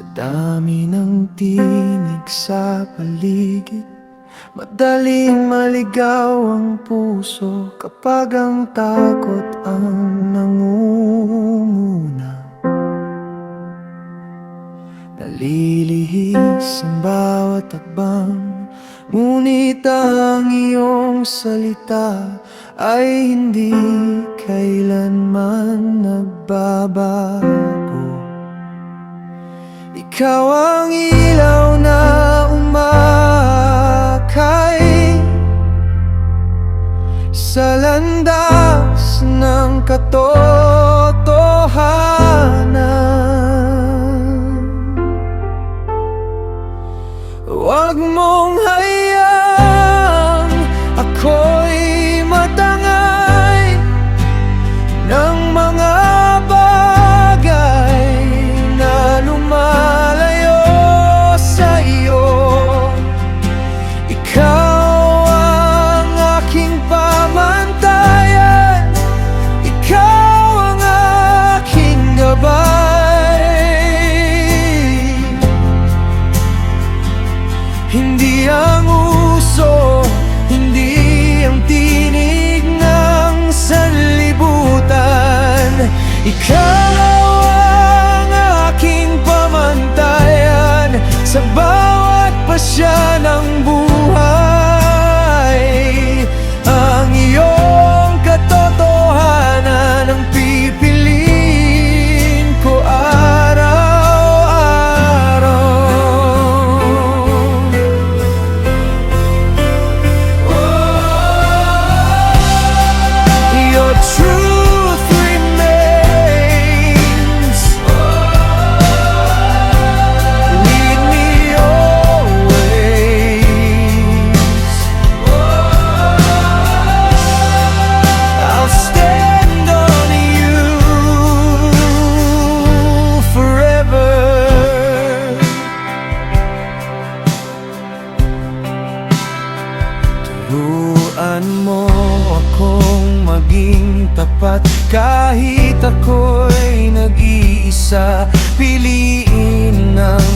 Dami ng tinig sa paligid, madaling maligaw ang puso kapag ang takot ang nangunguna. Nalilihis ang bawat hakbang, ngunit ang iyong salita ay hindi kailanman nagbabago. Ikaw ang ilaw na umakay sa landas ng katotohanan. Huwag mong hayaang ako'y matangay ng mga bagay na lumalayo sa iyo. Ikaw ang aking pamantayan, ikaw ang aking gabay. Hindi ang uso, hindi ang tinig ng sanlibutan. Ikaw ang aking pamantayan sa bawat pasya ng buhay. Ang iyong katotohanan ang pipiliin ko araw-araw. Your truth remains. Lead me always. I'll stand on you forever. Turuan mo akong maging tapat kahit ako'y nag-iisa. Piliin ang